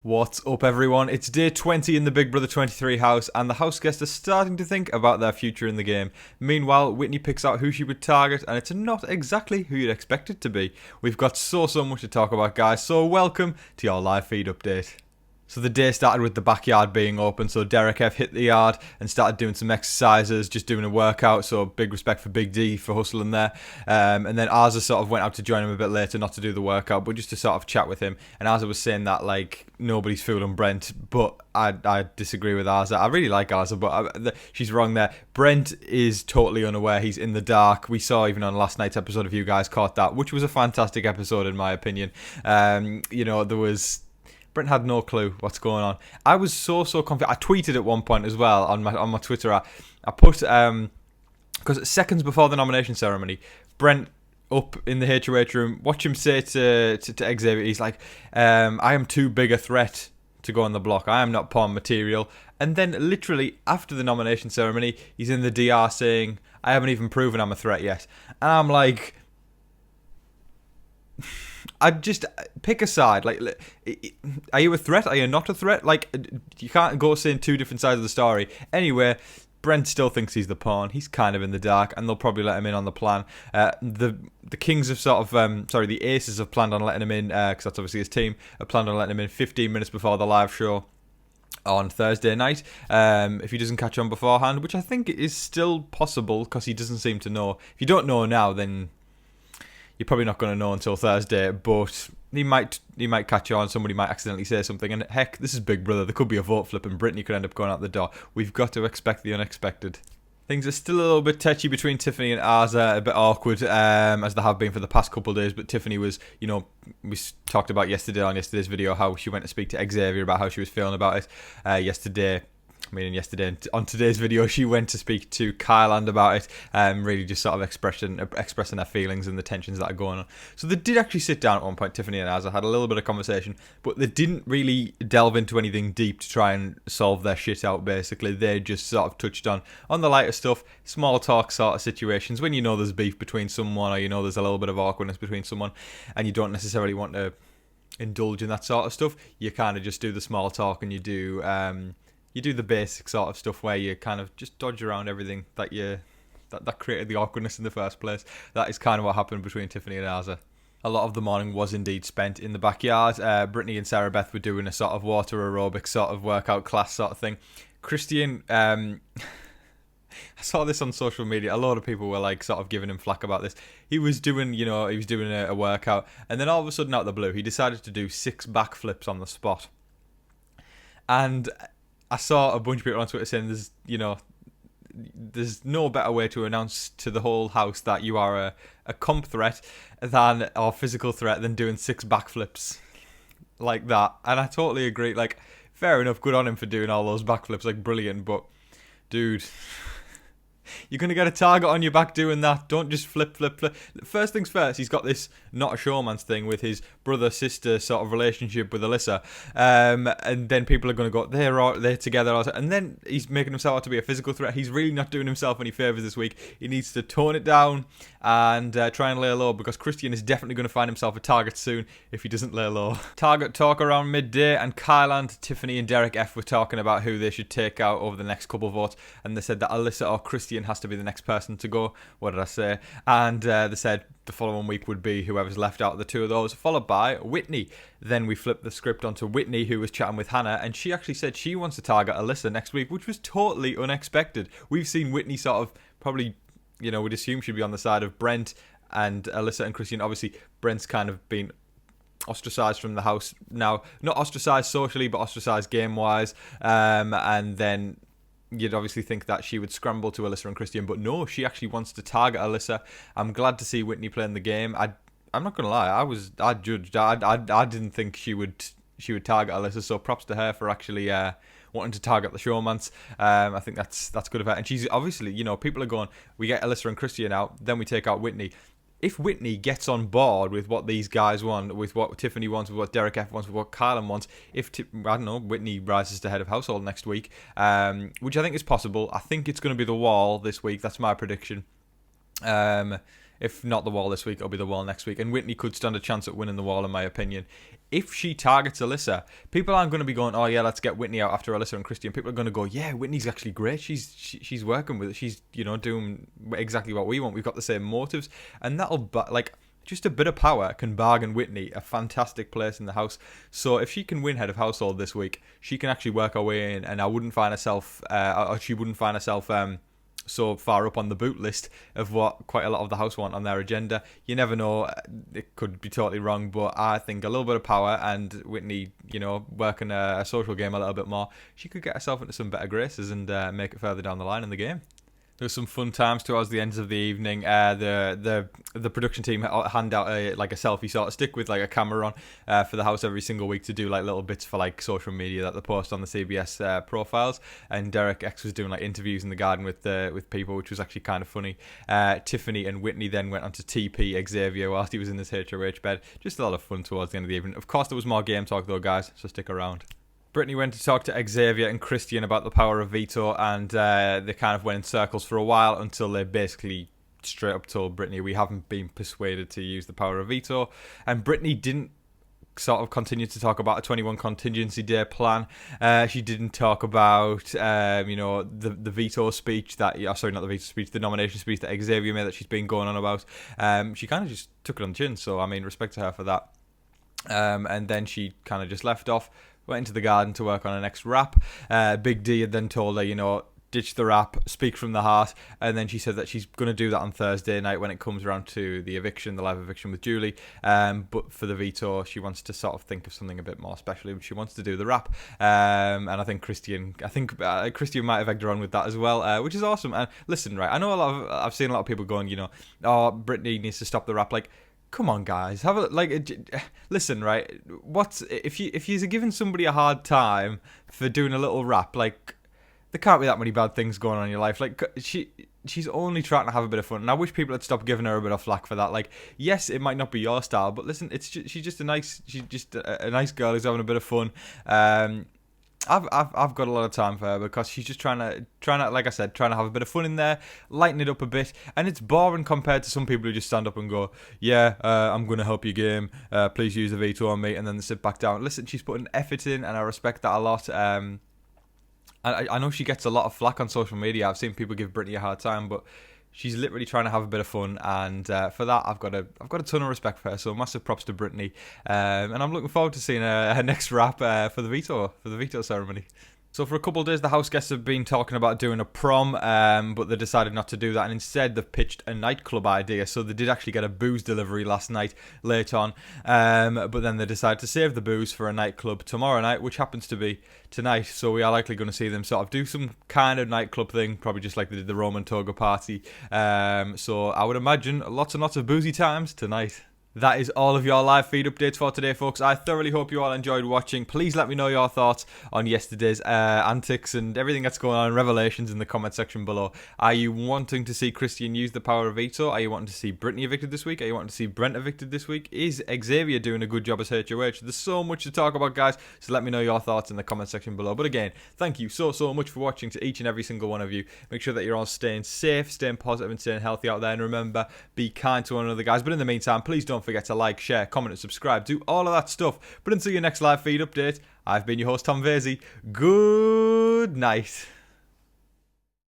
What's up, everyone? It's day 20 in the Big Brother 23 house, and the house guests are starting to think about their future in the game. Meanwhile, Whitney picks out who she would target, and it's not exactly who you'd expect it to be. We've got so much to talk about, guys, so welcome to your live feed update. So the day started with the backyard being open, so Derek F hit the yard and started doing some exercises, just doing a workout, so big respect for Big D for hustling there. And then Arza sort of went out to join him a bit later, not to do the workout, but just to sort of chat with him. And Arza was saying that, like, nobody's fooling Brent, but I disagree with Arza. I really like Arza, but she's wrong there. Brent is totally unaware. He's in the dark. We saw even on last night's episode, if you guys caught that, which was a fantastic episode in my opinion. Brent had no clue what's going on. I was so confident. I tweeted at one point as well on my Twitter. I put because seconds before the nomination ceremony, Brent up in the HOH room. Watch him say to Xavier, he's like, "I am too big a threat to go on the block. I am not pawn material." And then literally after the nomination ceremony, he's in the DR saying, "I haven't even proven I'm a threat yet." And I'm like, I'd just pick a side. Like, are you a threat? Are you not a threat? Like, you can't go saying two different sides of the story. Anyway, Brent still thinks he's the pawn. He's kind of in the dark, and they'll probably let him in on the plan. The Kings have the Aces have planned on letting him in, because that's obviously his team, have planned on letting him in 15 minutes before the live show on Thursday night, if he doesn't catch on beforehand, which I think is still possible, because he doesn't seem to know. If you don't know now, then you're probably not going to know until Thursday, but he might catch on. Somebody might accidentally say something, and heck, this is Big Brother. There could be a vote flip, and Britini could end up going out the door. We've got to expect the unexpected. Things are still a little bit touchy between Tiffany and Arza, a bit awkward, as they have been for the past couple of days. But Tiffany was, we talked about yesterday on yesterday's video how she went to speak to Xavier about how she was feeling about it yesterday. On today's video, she went to speak to Kyland about it, really just sort of expressing her feelings and the tensions that are going on. So they did actually sit down at one point, Tiffany and Azza had a little bit of conversation, but they didn't really delve into anything deep to try and solve their shit out, basically. They just sort of touched on the lighter stuff, small talk sort of situations, when you know there's beef between someone, or you know there's a little bit of awkwardness between someone, and you don't necessarily want to indulge in that sort of stuff. You kind of just do the small talk, and you do the basic sort of stuff where you kind of just dodge around everything that created the awkwardness in the first place. That is kind of what happened between Tiffany and Arza. A lot of the morning was indeed spent in the backyard. Britini and Sarah Beth were doing a sort of water aerobic sort of workout class sort of thing. Christian, I saw this on social media. A lot of people were like sort of giving him flack about this. He was doing a workout, and then all of a sudden out of the blue, he decided to do 6 backflips on the spot. And I saw a bunch of people on Twitter saying there's no better way to announce to the whole house that you are a comp threat or physical threat than doing 6 backflips like that. And I totally agree. Like, fair enough, good on him for doing all those backflips, like, brilliant, but dude, you're going to get a target on your back doing that. Don't just flip. First things first, he's got this not a showman's thing with his brother-sister sort of relationship with Alyssa. And then people are going to go, they're together. And then he's making himself out to be a physical threat. He's really not doing himself any favours this week. He needs to tone it down and try and lay low, because Christian is definitely going to find himself a target soon if he doesn't lay low. Target talk around midday, and Kyland, Tiffany and Derek F were talking about who they should take out over the next couple of votes, and they said that Alyssa or Christian has to be the next person to go. What did I say? And they said the following week would be whoever's left out of the two of those, followed by Whitney. Then we flipped the script onto Whitney, who was chatting with Hannah, and she actually said she wants to target Alyssa next week, which was totally unexpected. We've seen Whitney sort of probably, we'd assume she'd be on the side of Brent and Alyssa and Christian. Obviously, Brent's kind of been ostracised from the house now. Not ostracised socially, but ostracised game-wise. And then you'd obviously think that she would scramble to Alyssa and Christian, but no, she actually wants to target Alyssa. I'm glad to see Whitney playing the game. I'm not gonna lie, I judged. I didn't think she would target Alyssa, so props to her for actually wanting to target the showmans. I think that's good of her. And she's obviously, people are going, we get Alyssa and Christian out, then we take out Whitney. If Whitney gets on board with what these guys want, with what Tiffany wants, with what Derek F wants, with what Kylan wants, Whitney rises to head of household next week, which I think is possible. I think it's going to be the wall this week. That's my prediction. If not the wall this week, it'll be the wall next week. And Whitney could stand a chance at winning the wall, in my opinion. If she targets Alyssa, people aren't going to be going, oh yeah, let's get Whitney out after Alyssa and Christian. People are going to go, yeah, Whitney's actually great. She's working with it. She's, doing exactly what we want. We've got the same motives. And that'll, just a bit of power can bargain Whitney a fantastic place in the house. So if she can win head of household this week, she can actually work her way in, and I wouldn't find herself, or she wouldn't find herself so far up on the boot list of what quite a lot of the house want on their agenda. You never know, it could be totally wrong, but I think a little bit of power and Whitney, working a social game a little bit more, she could get herself into some better graces and make it further down the line in the game. There was some fun times towards the end of the evening. The production team hand out a selfie sort of stick with like a camera on for the house every single week to do like little bits for like social media that they post on the CBS profiles. And Derek X was doing like interviews in the garden with people, which was actually kind of funny. Tiffany and Whitney then went on to TP Xavier whilst he was in his HOH bed. Just a lot of fun towards the end of the evening. Of course, there was more game talk though, guys, so stick around. Britini went to talk to Xavier and Christian about the power of veto, and they kind of went in circles for a while until they basically straight up told Britini, we haven't been persuaded to use the power of veto. And Britini didn't sort of continue to talk about a 21 contingency day plan. She didn't talk about the veto speech that the nomination speech that Xavier made that she's been going on about. She kind of just took it on the chin, so I mean, respect to her for that. And then she kind of just left off, went into the garden to work on her next rap. Big D had then told her, ditch the rap, speak from the heart. And then she said that she's going to do that on Thursday night when it comes around to the live eviction with Julie. But for the veto, she wants to sort of think of something a bit more special. She wants to do the rap. And I think Christian might have egged her on with that as well, which is awesome. And listen, right, I know I've seen a lot of people going, oh, Britini needs to stop the rap. Like, come on, guys. Listen, right? If you're giving somebody a hard time for doing a little rap, like, there can't be that many bad things going on in your life. Like, she's only trying to have a bit of fun, and I wish people had stopped giving her a bit of flack for that. Like, yes, it might not be your style, but listen, she's just a nice girl who's having a bit of fun. I've got a lot of time for her because she's just trying to, like I said, trying to have a bit of fun in there, lighten it up a bit, and it's boring compared to some people who just stand up and go, yeah, I'm going to help your game, please use the veto on me, and then they sit back down. Listen, she's putting effort in, and I respect that a lot. I know she gets a lot of flack on social media. I've seen people give Britini a hard time, but she's literally trying to have a bit of fun, and for that, I've got a ton of respect for her. So massive props to Britini, and I'm looking forward to seeing her next rap for the veto ceremony. So for a couple of days, the house guests have been talking about doing a prom, but they decided not to do that, and instead they've pitched a nightclub idea. So they did actually get a booze delivery last night, late on, but then they decided to save the booze for a nightclub tomorrow night, which happens to be tonight. So we are likely going to see them sort of do some kind of nightclub thing, probably just like they did the Roman Toga party. So I would imagine lots and lots of boozy times tonight. That is all of your live feed updates for today, folks. I thoroughly hope you all enjoyed watching. Please let me know your thoughts on yesterday's antics and everything that's going on in Revelations in the comment section below. Are you wanting to see Christian use the power of veto? Are you wanting to see Britini evicted this week? Are you wanting to see Brent evicted this week? Is Xavier doing a good job as HOH? There's so much to talk about, guys, so let me know your thoughts in the comment section below. But again, thank you so much for watching, to each and every single one of you. Make sure that you're all staying safe, staying positive, and staying healthy out there. And remember, be kind to one another, guys. But in the meantime, please don't forget to like, share, comment, and subscribe. Do all of that stuff. But until your next live feed update, I've been your host, Tom Vasey. Good night.